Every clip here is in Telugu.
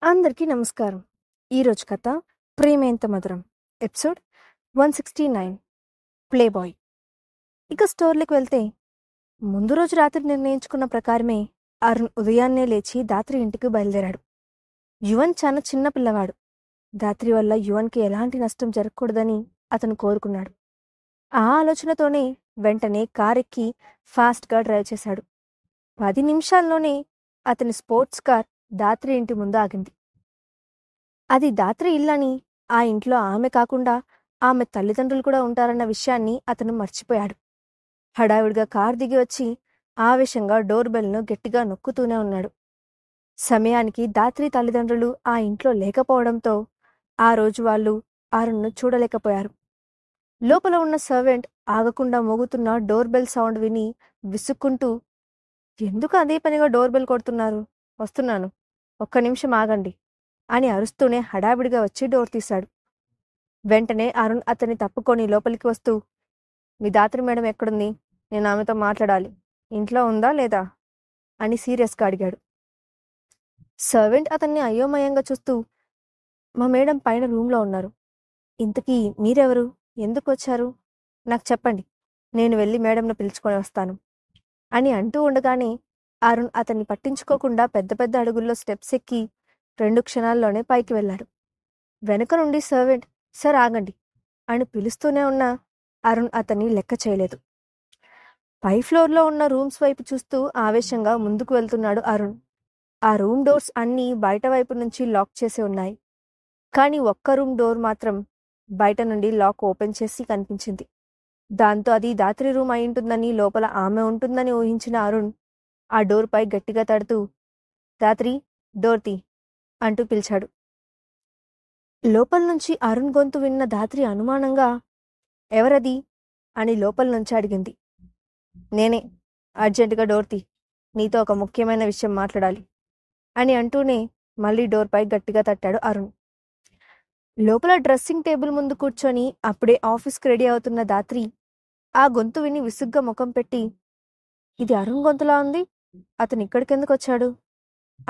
అందరికీ నమస్కారం. ఈరోజు కథ 'ప్రేమేంత మధురం' ఎపిసోడ్ 169 ప్లే బాయ్. ఇక స్టోరీకి వెళ్తే ముందు రోజు రాత్రి నిర్ణయించుకున్న ప్రకారమే అరుణ్ ఉదయాన్నే లేచి దాత్రి ఇంటికి బయలుదేరాడు. యువన్ చాలా చిన్న పిల్లవాడు. దాత్రి వల్ల యువన్కి ఎలాంటి నష్టం జరగకూడదని అతను కోరుకున్నాడు. ఆ ఆలోచనతోనే వెంటనే కారెక్కి ఫాస్ట్గా డ్రైవ్ చేశాడు. 10 నిమిషాల్లోనే అతని స్పోర్ట్స్ కార్ దాత్రి ఇంటి ముందు ఆగింది. అది దాత్రి ఇల్లని, ఆ ఇంట్లో ఆమె కాకుండా ఆమె తల్లిదండ్రులు కూడా ఉంటారన్న విషయాన్ని అతను మర్చిపోయాడు. హడావిడిగా కారు దిగి వచ్చి ఆవేశంగా డోర్ బెల్ను గట్టిగా నొక్కుతూనే ఉన్నాడు. సమయానికి దాత్రి తల్లిదండ్రులు ఆ ఇంట్లో లేకపోవడంతో ఆ రోజు వాళ్ళు అరుణ్ను చూడలేకపోయారు. లోపల ఉన్న సర్వెంట్ ఆగకుండా మోగుతున్న డోర్ బెల్ సౌండ్ విని విసుక్కుంటూ, ఎందుకు అదే పనిగా డోర్ బెల్ కొడుతున్నారు? వస్తున్నాను, ఒక్క నిమిషం ఆగండి అని అరుస్తూనే హడావిడిగా వచ్చి డోర్ తీశాడు. వెంటనే అరుణ్ అతన్ని తప్పుకొని లోపలికి వస్తూ, మీ దాత్రి మేడం ఎక్కడుంది? నేను ఆమెతో మాట్లాడాలి. ఇంట్లో ఉందా లేదా అని సీరియస్గా అడిగాడు. సర్వెంట్ అతన్ని అయోమయంగా చూస్తూ, మా మేడం పైన రూమ్లో ఉన్నారు. ఇంతకీ మీరెవరు? ఎందుకు వచ్చారు? నాకు చెప్పండి, నేను వెళ్ళి మేడంను పిలుచుకొని వస్తాను అని అంటూ ఉండగానే అరుణ్ అతన్ని పట్టించుకోకుండా పెద్ద పెద్ద అడుగుల్లో స్టెప్స్ ఎక్కి 2 క్షణాల్లోనే పైకి వెళ్ళాడు. వెనుక నుండి సర్వెంట్ సార్ ఆగండి అని పిలుస్తూనే ఉన్నా అరుణ్ అతన్ని లెక్క చేయలేదు. పై ఫ్లోర్లో ఉన్న రూమ్స్ వైపు చూస్తూ ఆవేశంగా ముందుకు వెళ్తున్నాడు అరుణ్. ఆ రూమ్ డోర్స్ అన్నీ బయట వైపు నుంచి లాక్ చేసి ఉన్నాయి. కానీ ఒక్క రూమ్ డోర్ మాత్రం బయట నుండి లాక్ ఓపెన్ చేసి కనిపించింది. దాంతో అది దాత్రి రూమ్ అయింటుందని, లోపల ఆమె ఉంటుందని ఊహించిన అరుణ్ ఆ డోర్పై గట్టిగా తడుతూ, దాత్రి, డోర్ తీ అంటూ పిలిచాడు. లోపల నుంచి అరుణ్ గొంతు విన్న దాత్రి అనుమానంగా, ఎవరది అని లోపల నుంచి అడిగింది. నేనే, అర్జెంటుగా డోర్ తీ, నీతో ఒక ముఖ్యమైన విషయం మాట్లాడాలి అని అంటూనే మళ్ళీ డోర్పై గట్టిగా తట్టాడు అరుణ్. లోపల డ్రెస్సింగ్ టేబుల్ ముందు కూర్చొని అప్పుడే ఆఫీస్కి రెడీ అవుతున్న దాత్రి ఆ గొంతు విని విసుగ్గా ముఖం పెట్టి, ఇది అరుణ్ గొంతులా ఉంది, అతను ఇక్కడికెందుకు వచ్చాడు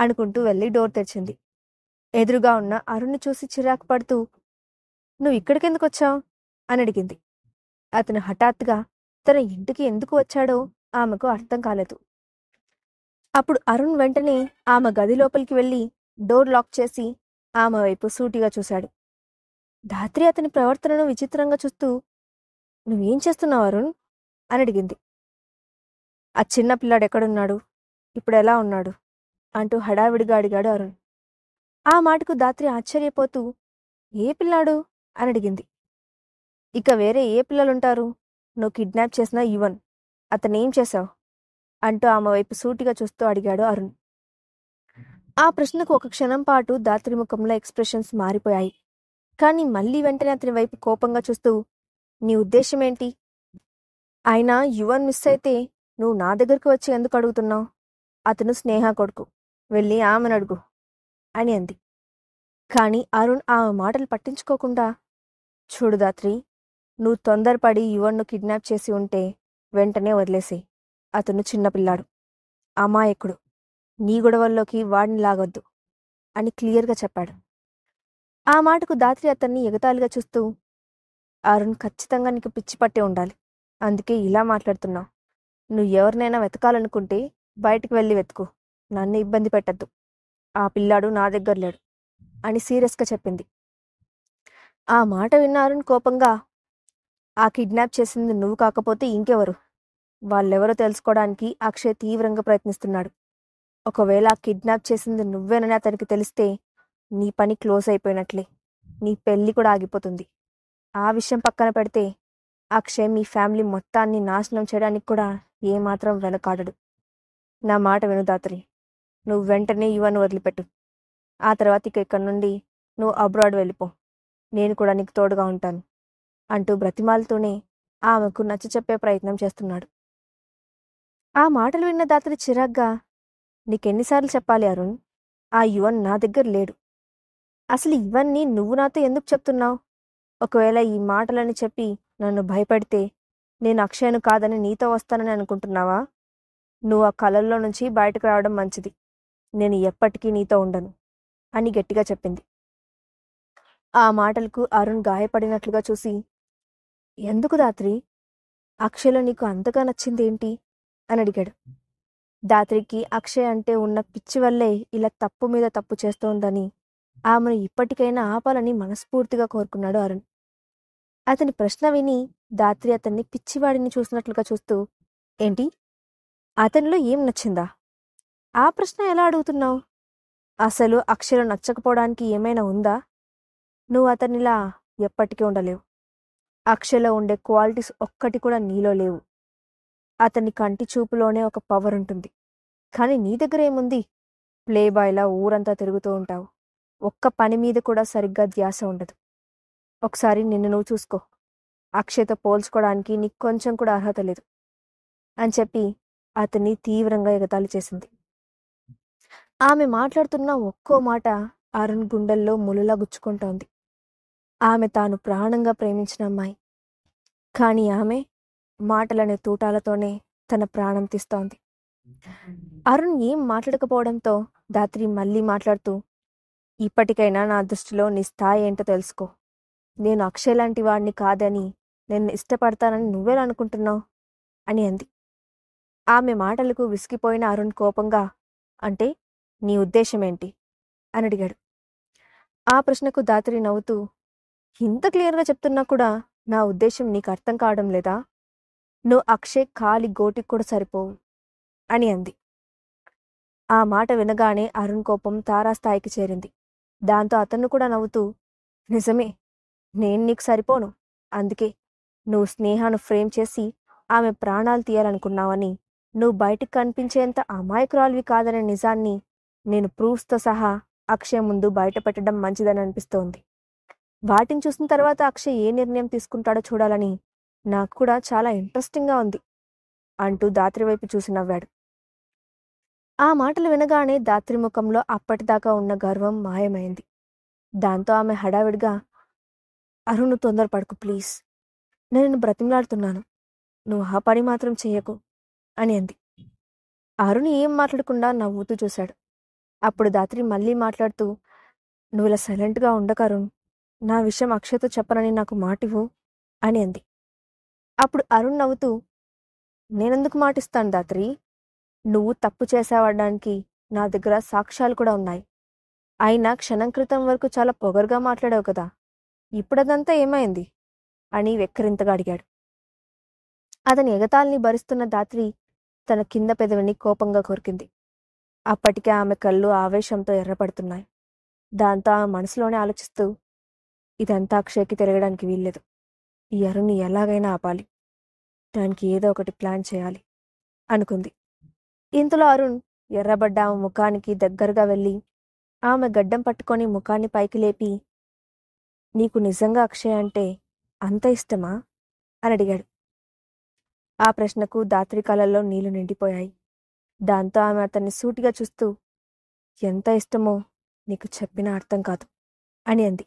అనుకుంటూ వెళ్ళి డోర్ తెరిచింది. ఎదురుగా ఉన్న అరుణ్ని చూసి చిరాకు పడుతూ, నువ్వు ఇక్కడికెందుకు వచ్చావు అని అడిగింది. అతను హఠాత్తుగా తన ఇంటికి ఎందుకు వచ్చాడో ఆమెకు అర్థం కాలేదు. అప్పుడు అరుణ్ వెంటనే ఆమె గది లోపలికి వెళ్ళి డోర్ లాక్ చేసి ఆమె వైపు సూటిగా చూశాడు. ధాత్రి అతని ప్రవర్తనను విచిత్రంగా చూస్తూ, నువ్వేం చేస్తున్నావు అరుణ్ అని అడిగింది. ఆ చిన్న పిల్లాడు ఎక్కడున్నాడు, ఇప్పుడు ఎలా ఉన్నాడు అంటూ హడావిడిగా అడిగాడు అరుణ్. ఆ మాటకు ధాత్రి ఆశ్చర్యపోతూ, ఏ పిల్లాడు అని అడిగింది. ఇక వేరే ఏ పిల్లలుంటారు, నువ్వు కిడ్నాప్ చేసిన యువన్, అతనేం చేశావు అంటూ ఆమె వైపు సూటిగా చూస్తూ అడిగాడు అరుణ్. ఆ ప్రశ్నకు ఒక క్షణం పాటు ధాత్రి ముఖంలో ఎక్స్ప్రెషన్స్ మారిపోయాయి. కానీ మళ్ళీ వెంటనే అతని వైపు కోపంగా చూస్తూ, నీ ఉద్దేశం ఏంటి? అయినా యువన్ మిస్ అయితే నువ్వు నా దగ్గరకు వచ్చి ఎందుకు అడుగుతున్నావు? అతను స్నేహ కొడుకు, వెళ్ళి ఆమెను అడుగు అని అంది. కానీ అరుణ్ ఆమె మాటలు పట్టించుకోకుండా, చూడు ధాత్రి, నువ్వు తొందరపడి యువన్ను కిడ్నాప్ చేసి ఉంటే వెంటనే వదిలేసేయ్. అతను చిన్నపిల్లాడు, అమాయకుడు, నీ గొడవల్లోకి వాడిని లాగొద్దు అని క్లియర్గా చెప్పాడు. ఆ మాటకు ధాత్రి అతన్ని ఎగతాళిగా చూస్తూ, అరుణ్, ఖచ్చితంగా నీకు పిచ్చి పట్టే ఉండాలి, అందుకే ఇలా మాట్లాడుతున్నావు. నువ్వు ఎవరినైనా వెతకాలనుకుంటే బయటికి వెళ్ళి వెతుకు, నన్ను ఇబ్బంది పెట్టద్దు. ఆ పిల్లాడు నా దగ్గర లేడు అని సీరియస్గా చెప్పింది. ఆ మాట విన్న అరుణ్ కోపంగా, ఆ కిడ్నాప్ చేసింది నువ్వు కాకపోతే ఇంకెవరు? వాళ్ళెవరో తెలుసుకోవడానికి అక్షయ్ తీవ్రంగా ప్రయత్నిస్తున్నాడు. ఒకవేళ ఆ కిడ్నాప్ చేసింది నువ్వేనని అతనికి తెలిస్తే నీ పని క్లోజ్ అయిపోయినట్లే, నీ పెళ్లి కూడా ఆగిపోతుంది. ఆ విషయం పక్కన పెడితే అక్షయ్ మీ ఫ్యామిలీ మొత్తాన్ని నాశనం చేయడానికి కూడా ఏమాత్రం వెనకాడడు. నా మాట విను ధాత్రి, నువ్వు వెంటనే యువను వదిలిపెట్టు. ఆ తర్వాత ఇక ఇక్కడి నుండి నువ్వు అబ్రాడ్ వెళ్ళిపో, నేను కూడా నీకు తోడుగా ఉంటాను అంటూ బ్రతిమాలతోనే ఆమెకు నచ్చచెప్పే ప్రయత్నం చేస్తున్నాడు. ఆ మాటలు విన్న ధాత్రి చిరాగ్గా, నీకెన్నిసార్లు చెప్పాలి అరుణ్, ఆ యువన్ నా దగ్గర లేడు. అసలు ఇవన్నీ నువ్వు నాతో ఎందుకు చెప్తున్నావు? ఒకవేళ ఈ మాటలని చెప్పి నన్ను భయపెడితే నేను అక్షయ్ను కాదని నీతో వస్తానని అనుకుంటున్నావా? నువ్వు ఆ కలల్లో నుంచి బయటకు రావడం మంచిది. నేను ఎప్పటికీ నీతో ఉండను అని గట్టిగా చెప్పింది. ఆ మాటలకు అరుణ్ గాయపడినట్లుగా చూసి, ఎందుకు దాత్రి? అక్షయ్లో నీకు అంతగా నచ్చిందేంటి అని అడిగాడు. దాత్రికి అక్షయ్ అంటే ఉన్న పిచ్చి వల్లే ఇలా తప్పు మీద తప్పు చేస్తోందని ఆమెను ఇప్పటికైనా ఆపాలని మనస్ఫూర్తిగా కోరుకున్నాడు అరుణ్. అతని ప్రశ్న విని దాత్రి అతన్ని పిచ్చివాడిని చూసినట్లుగా చూస్తూ, ఏంటి? అతనిలో ఏం నచ్చిందా? ఆ ప్రశ్న ఎలా అడుగుతున్నావు? అసలు అక్షయ్లో నచ్చకపోవడానికి ఏమైనా ఉందా? నువ్వు అతనిలా ఎప్పటికీ ఉండలేవు. అక్షయ్లో ఉండే క్వాలిటీస్ ఒక్కటి కూడా నీలో లేవు. అతని కంటి చూపులోనే ఒక పవర్ ఉంటుంది. కానీ నీ దగ్గర ఏముంది? ప్లే బాయ్లా ఊరంతా తిరుగుతూ ఉంటావు. ఒక్క పని మీద కూడా సరిగ్గా ధ్యాస ఉండదు. ఒకసారి నిన్ను నువ్వు చూసుకో. అక్షయ్తో పోల్చుకోవడానికి నీకు కొంచెం కూడా అర్హత లేదు అని చెప్పి అతన్ని తీవ్రంగా ఎగతాళి చేసింది. ఆమె మాట్లాడుతున్న ఒక్కో మాట అరుణ్ గుండెల్లో ములులా గుచ్చుకుంటోంది. ఆమె తాను ప్రాణంగా ప్రేమించిన అమ్మాయి. కానీ ఆమె మాటలనే తూటాలతోనే తన ప్రాణం తీస్తోంది. అరుణ్ ఏం మాట్లాడకపోవడంతో దాత్రి మళ్ళీ మాట్లాడుతూ, ఇప్పటికైనా నా దృష్టిలో నీ స్థాయి ఏంటో తెలుసుకో. నేను అక్షయ్ లాంటి వాడిని కాదని, నేను ఇష్టపడతానని నువ్వెలా అనుకుంటున్నావు అని అంది. ఆమె మాటలకు విసిగిపోయిన అరుణ్ కోపంగా, అంటే నీ ఉద్దేశమేంటి అని అడిగాడు. ఆ ప్రశ్నకు దాత్రి నవ్వుతూ, ఇంత క్లియర్గా చెప్తున్నా కూడా నా ఉద్దేశం నీకు అర్థం కావడం లేదా? నువ్వు అక్షయ్ కాలి గోటికి కూడా సరిపోవు అని అంది. ఆ మాట వినగానే అరుణ్ కోపం తారాస్థాయికి చేరింది. దాంతో అతను కూడా నవ్వుతూ, నిజమే, నేను నీకు సరిపోను. అందుకే నువ్వు స్నేహాను ఫ్రేమ్ చేసి ఆమె ప్రాణాలు తీయాలనుకున్నావని, నువ్వు బయటికి కనిపించేంత అమాయకురాలివి కాదనే నిజాన్ని నేను ప్రూఫ్స్తో సహా అక్షయ్ ముందు బయటపెట్టడం మంచిదని అనిపిస్తోంది. వాటిని చూసిన తర్వాత అక్షయ్ ఏ నిర్ణయం తీసుకుంటాడో చూడాలని నాకు కూడా చాలా ఇంట్రెస్టింగ్గా ఉంది అంటూ దాత్రి వైపు చూసి నవ్వాడు. ఆ మాటలు వినగానే దాత్రి ముఖంలో అప్పటిదాకా ఉన్న గర్వం మాయమైంది. దాంతో ఆమె హడావిడిగా, అరుణ్ తొందరపడకు ప్లీజ్, నేను బ్రతిమలాడుతున్నాను, నువ్వు ఆ పని మాత్రం చెయ్యకు అని అంది. అరుణ్ ఏం మాట్లాడకుండా నవ్వుతూ చూశాడు. అప్పుడు దాత్రి మళ్ళీ మాట్లాడుతూ, నువ్వు ఇలా సైలెంట్గా ఉండకు అరుణ్, నా విషయం అక్షయ్తో చెప్పనని నాకు మాటివ్వు అని అంది. అప్పుడు అరుణ్ నవ్వుతూ, నేనెందుకు మాటిస్తాను దాత్రి? నువ్వు తప్పు చేసావడానికి నా దగ్గర సాక్ష్యాలు కూడా ఉన్నాయి. అయినా క్షణం క్రితం వరకు చాలా పొగరుగా మాట్లాడావు కదా, ఇప్పుడదంతా ఏమైంది అని వెక్కిరింతగా అడిగాడు. అతని ఎగతాళిని భరిస్తున్న దాత్రి తన కింద పెదవిని కోపంగా కొరికింది. అప్పటికే ఆమె కళ్ళు ఆవేశంతో ఎర్రపడుతున్నాయి. దాంతో ఆమె మనసులోనే ఆలోచిస్తూ, ఇదంతా అక్షయ్కి తిరగడానికి వీల్లేదు. ఈ అరుణ్ని ఎలాగైనా ఆపాలి, దానికి ఏదో ఒకటి ప్లాన్ చేయాలి అనుకుంది. ఇంతలో అరుణ్ ఎర్రబడ్డ ఆమె ముఖానికి దగ్గరగా వెళ్ళి ఆమె గడ్డం పట్టుకొని ముఖాన్ని పైకి లేపి, నీకు నిజంగా అక్షయ్ అంటే అంత ఇష్టమా అని అడిగాడు. ఆ ప్రశ్నకు దాత్రి కళ్ళల్లో నీళ్లు నిండిపోయాయి. దాంతో ఆమె అతన్ని సూటిగా చూస్తూ, ఎంత ఇష్టమో నీకు చెప్పినా అర్థం కాదు అని అంది.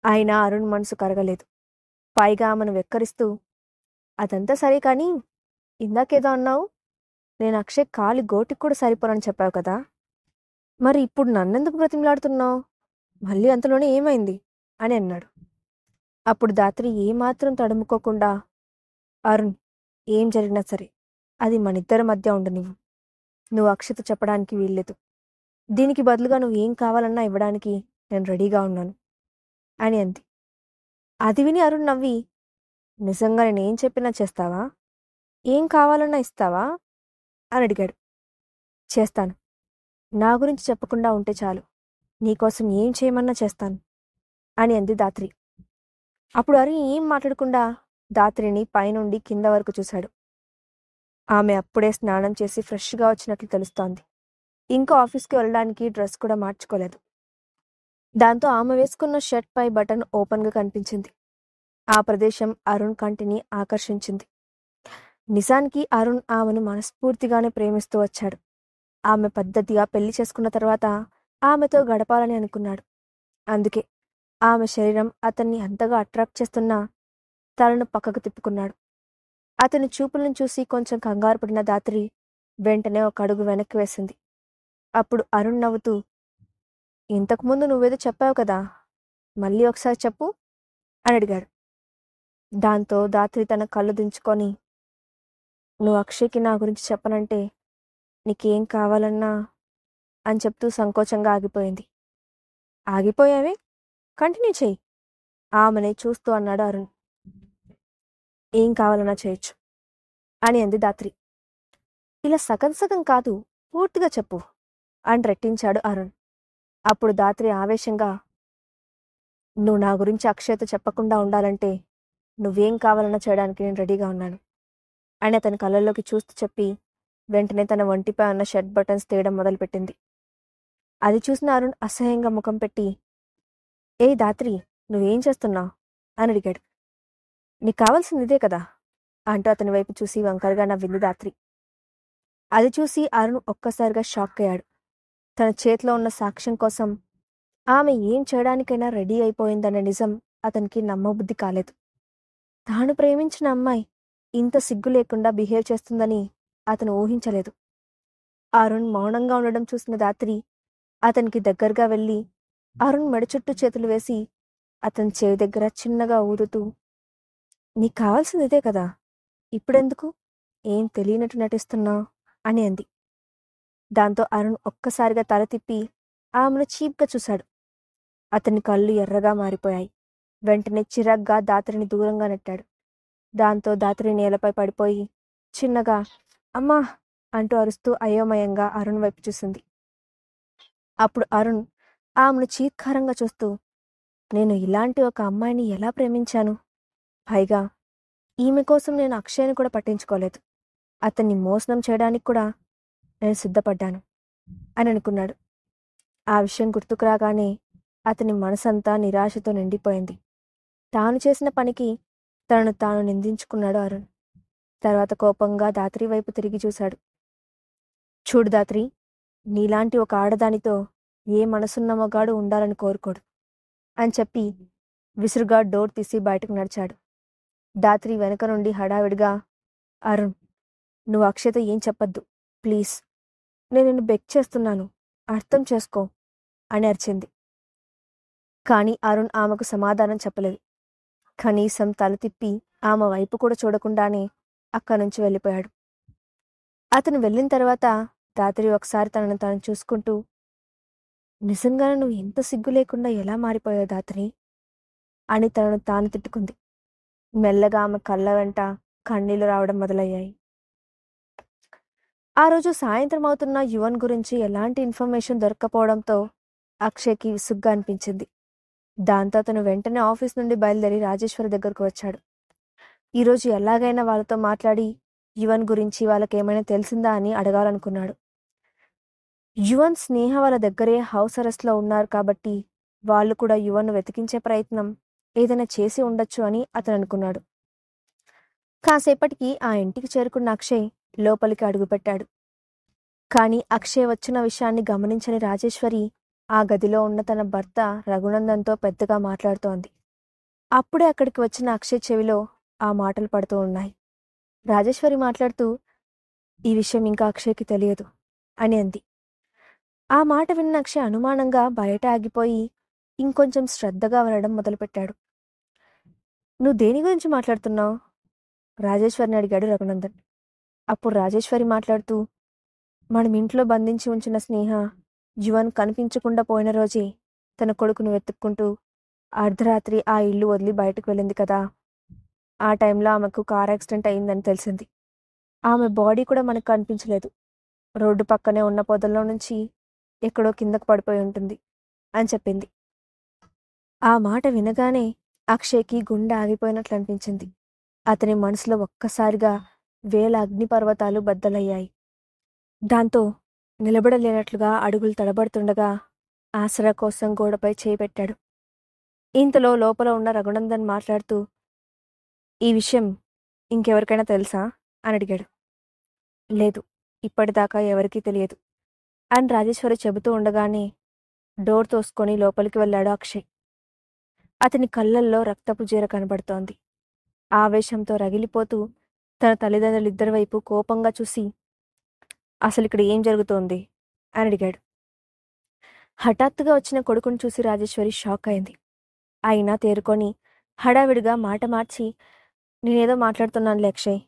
అయినా అరుణ్ మనసు కరగలేదు. పైగా ఆమెను వెక్కరిస్తూ, అదంతా సరే కానీ ఇందాకేదో అన్నావు, నేను అక్షయ్ కాలి గోటికి కూడా సరిపోనని చెప్పావు కదా, మరి ఇప్పుడు నన్నెందుకు బ్రతిమలాడుతున్నావు? మళ్ళీ అంతలోనే ఏమైంది అని అన్నాడు. అప్పుడు దాత్రి ఏమాత్రం తడుముకోకుండా, అరుణ్, ఏం జరిగినా సరే అది మనిద్దరి మధ్య ఉండనివ్వు. నువ్వు అక్షయ్తో చెప్పడానికి వీల్లేదు. దీనికి బదులుగా నువ్వు ఏం కావాలన్నా ఇవ్వడానికి నేను రెడీగా ఉన్నాను అని అంది. అది విని అరుణ్ నవ్వి, నిజంగా నేనేం చెప్పినా చేస్తావా? ఏం కావాలన్నా ఇస్తావా అని అడిగాడు. చేస్తాను. నా గురించి చెప్పకుండా ఉంటే చాలు, నీకోసం ఏం చేయమన్నా చేస్తాను అని అంది దాత్రి. అప్పుడు అరుణ్ ఏం మాట్లాడకుండా దాత్రిని పైనుండి కింద వరకు చూశాడు. ఆమె అప్పుడే స్నానం చేసి ఫ్రెష్గా వచ్చినట్లు తెలుస్తోంది. ఇంకా ఆఫీస్కి వెళ్ళడానికి డ్రెస్ కూడా మార్చుకోలేదు. దాంతో ఆమె వేసుకున్న షర్ట్ పై బటన్ ఓపెన్గా కనిపించింది. ఆ ప్రదేశం అరుణ్ కంటిని ఆకర్షించింది. నిజానికి అరుణ్ ఆమెను మనస్ఫూర్తిగానే ప్రేమిస్తూ వచ్చాడు. ఆమె పద్ధతిగా పెళ్లి చేసుకున్న తర్వాత ఆమెతో గడపాలని అనుకున్నాడు. అందుకే ఆమె శరీరం అతన్ని అంతగా అట్రాక్ట్ చేస్తున్నా తలను పక్కకు తిప్పుకున్నాడు. అతని చూపులను చూసి కొంచెం కంగారు పడిన దాత్రి వెంటనే ఒక అడుగు వెనక్కి వేసింది. అప్పుడు అరుణ్ నవ్వుతూ, ఇంతకుముందు నువ్వేదో చెప్పావు కదా, మళ్ళీ ఒకసారి చెప్పు అని అడిగాడు. దాంతో ధాత్రి తన కళ్ళు దించుకొని, నువ్వు అక్షయ్కి నా గురించి చెప్పనంటే నీకేం కావాలన్నా అని చెప్తూ సంకోచంగా ఆగిపోయింది. ఆగిపోయావే, కంటిన్యూ చెయ్యి ఆమెని చూస్తూ అన్నాడు అరుణ్. ఏం కావాలన్నా చేయొచ్చు అని అంది ధాత్రి. ఇలా సగం సగం కాదు, పూర్తిగా చెప్పు అని రెట్టించాడు అరుణ్. అప్పుడు ధాత్రి ఆవేశంగా, నువ్వు నా గురించి అక్షయ్తో చెప్పకుండా ఉండాలంటే నువ్వేం కావాలన్నా చేయడానికి నేను రెడీగా ఉన్నాను అని అతని కళ్ళల్లోకి చూస్తూ చెప్పి వెంటనే తన ఒంటిపై ఉన్న షర్ట్ బటన్స్ తీయడం మొదలుపెట్టింది. అది చూసిన అరుణ్ అసహ్యంగా ముఖం పెట్టి, ఏ ధాత్రి, నువ్వేం చేస్తున్నావు అని అడిగాడు. నీకు కావాల్సింది ఇదే కదా అంటూ అతని వైపు చూసి వంకరగా నవ్వింది ధాత్రి. అది చూసి అరుణ్ ఒక్కసారిగా షాక్ అయ్యాడు. తన చేతిలో ఉన్న సాక్ష్యం కోసం ఆమె ఏం చేయడానికైనా రెడీ అయిపోయిందన్న నిజం అతనికి నమ్మబుద్ధి కాలేదు. తాను ప్రేమించిన అమ్మాయి ఇంత సిగ్గు లేకుండా బిహేవ్ చేస్తుందని అతను ఊహించలేదు. అరుణ్ మౌనంగా ఉండడం చూసిన ధాత్రి అతనికి దగ్గరగా వెళ్ళి అరుణ్ మెడ చుట్టూ చేతులు వేసి అతని చెవి దగ్గర చిన్నగా ఊదుతూ, నీకు కావాల్సింది ఇదే కదా, ఇప్పుడెందుకు ఏం తెలియనట్టు నటిస్తున్నావు అని అంది. దాంతో అరుణ్ ఒక్కసారిగా తల తిప్పి ఆమెను చీప్గా చూశాడు. అతని కళ్ళు ఎర్రగా మారిపోయాయి. వెంటనే చిరాగ్గా ధాత్రిని దూరంగా నెట్టాడు. దాంతో ధాత్రి నేలపై పడిపోయి చిన్నగా అమ్మా అంటూ అరుస్తూ అయోమయంగా అరుణ్ వైపు చూసింది. అప్పుడు అరుణ్ ఆమెను చీత్కారంగా చూస్తూ, నేను ఇలాంటి ఒక అమ్మాయిని ఎలా ప్రేమించాను, పైగా ఈమె కోసం నేను అక్షయ్ని కూడా పట్టించుకోలేదు, అతన్ని మోసనం చేయడానికి కూడా నేను సిద్ధపడ్డాను అని అనుకున్నాడు. ఆ విషయం గుర్తుకు రాగానే అతని మనసంతా నిరాశతో నిండిపోయింది. తాను చేసిన పనికి తనను తాను నిందించుకున్నాడు అరుణ్. తర్వాత కోపంగా ధాత్రి వైపు తిరిగి చూశాడు. చూడు ధాత్రి, నీలాంటి ఒక ఆడదానితో ఏ మనసున్న మగాడు ఉండాలని కోరుకోడు అని చెప్పి విసురుగా డోర్ తీసి బయటకు నడిచాడు. ధాత్రి వెనక నుండి హడావిడిగా, అరుణ్, నువ్వు అక్షయ్తో ఏం చెప్పొద్దు ప్లీజ్, నేను నిన్ను బెగ్ చేస్తున్నాను, అర్థం చేసుకో అని అరిచింది. కానీ అరుణ్ ఆమెకు సమాధానం చెప్పలేదు. కనీసం తల తిప్పి ఆమె వైపు కూడా చూడకుండానే అక్కడి నుంచి వెళ్ళిపోయాడు. అతను వెళ్ళిన తర్వాత ధాత్రి ఒకసారి తనను తాను చూసుకుంటూ, నిజంగానే నువ్వు ఎంత సిగ్గు లేకుండా ఎలా మారిపోయావు ధాత్రి అని తనను తాను తిట్టుకుంది. మెల్లగా ఆమె కళ్ళ వెంట కన్నీళ్లు రావడం మొదలయ్యాయి. ఆ రోజు సాయంత్రం అవుతున్న యువన్ గురించి ఎలాంటి ఇన్ఫర్మేషన్ దొరక్కపోవడంతో అక్షయ్కి విసుగ్గా అనిపించింది. దాంతో అతను వెంటనే ఆఫీస్ నుండి బయలుదేరి రాజేశ్వరి దగ్గరకు వచ్చాడు. ఈరోజు ఎలాగైనా వాళ్ళతో మాట్లాడి యువన్ గురించి వాళ్ళకేమైనా తెలిసిందా అని అడగాలనుకున్నాడు. యువన్ స్నేహ వాళ్ళ దగ్గరే హౌస్ అరెస్ట్లో ఉన్నారు కాబట్టి వాళ్ళు కూడా యువన్ను వెతికించే ప్రయత్నం ఏదైనా చేసి ఉండొచ్చు అని అతను అనుకున్నాడు. కాసేపటికి ఆ ఇంటికి చేరుకున్న అక్షయ్ లోపలికి అడుగుపెట్టాడు. కానీ అక్షయ్ వచ్చిన విషయాన్ని గమనించని రాజేశ్వరి ఆ గదిలో ఉన్న తన భర్త రఘునందన్తో పెద్దగా మాట్లాడుతోంది. అప్పుడే అక్కడికి వచ్చిన అక్షయ్ చెవిలో ఆ మాటలు పడుతూ ఉన్నాయి. రాజేశ్వరి మాట్లాడుతూ, ఈ విషయం ఇంకా అక్షయ్కి తెలియదు అని అంది. ఆ మాట విన్న అక్షయ్ అనుమానంగా బయట ఆగిపోయి ఇంకొంచెం శ్రద్ధగా వినడం మొదలుపెట్టాడు. నువ్వు దేని గురించి మాట్లాడుతున్నావు రాజేశ్వరిని అడిగాడు రఘునందన్. అప్పుడు రాజేశ్వరి మాట్లాడుతూ, మనం ఇంట్లో బంధించి ఉంచిన స్నేహ యువన్ కనిపించకుండా పోయిన రోజే తన కొడుకును వెతుక్కుంటూ అర్ధరాత్రి ఆ ఇల్లు వదిలి బయటకు వెళ్ళింది కదా. ఆ టైంలో ఆమెకు కార్ యాక్సిడెంట్ అయిందని తెలిసింది. ఆమె బాడీ కూడా మనకు కనిపించలేదు. రోడ్డు పక్కనే ఉన్న పొదల్లో నుంచి ఎక్కడో కిందకు పడిపోయి ఉంటుంది అని చెప్పింది. ఆ మాట వినగానే అక్షయ్కి గుండె ఆగిపోయినట్లు అనిపించింది. అతని మనసులో ఒక్కసారిగా వేల అగ్నిపర్వతాలు బద్దలయ్యాయి. దాంతో నిలబడలేనట్లుగా అడుగులు తడబడుతుండగా ఆసరా కోసం గోడపై చేయి పెట్టాడు. ఇంతలో లోపల ఉన్న రఘునందన్ మాట్లాడుతూ, ఈ విషయం ఇంకెవరికైనా తెలుసా అని అడిగాడు. లేదు, ఇప్పటిదాకా ఎవరికీ తెలియదు అని రాజేశ్వరి చెబుతూ ఉండగానే డోర్ తోసుకొని లోపలికి వెళ్ళాడు అక్షయ్. అతని కళ్ళల్లో రక్తపు జీర కనబడుతోంది. ఆవేశంతో రగిలిపోతూ తన తల్లిదండ్రులిద్దరి వైపు కోపంగా చూసి, అసలు ఇక్కడ ఏం జరుగుతోంది అని అడిగాడు. హఠాత్తుగా వచ్చిన కొడుకుని చూసి రాజేశ్వరి షాక్ అయింది. అయినా తేరుకొని హడావిడిగా మాట మార్చి, నేనేదో మాట్లాడుతున్నానులే అక్షయ్,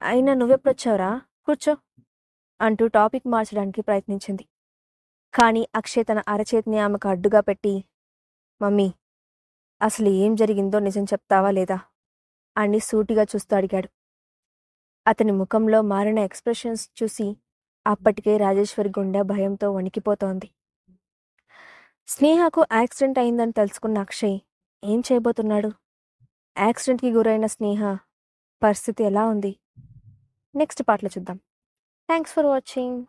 అయినా నువ్వెప్పుడొచ్చావురా, కూర్చో అంటూ టాపిక్ మార్చడానికి ప్రయత్నించింది. కానీ అక్షయ్ తన అరచేతిని ఆమెకు అడ్డుగా పెట్టి, మమ్మీ, అసలు ఏం జరిగిందో నిజం చెప్తావా లేదా అని సూటిగా చూస్తూ అడిగాడు. అతని ముఖంలో మారిన ఎక్స్ప్రెషన్స్ చూసి అప్పటికే రాజేశ్వరి గుండె భయంతో వణికిపోతోంది. స్నేహకు యాక్సిడెంట్ అయిందని తెలుసుకున్న అక్షయ్ ఏం చేయబోతున్నాడు? యాక్సిడెంట్కి గురైన స్నేహ పరిస్థితి ఎలా ఉంది? నెక్స్ట్ పార్ట్లో చూద్దాం. Thanks for watching.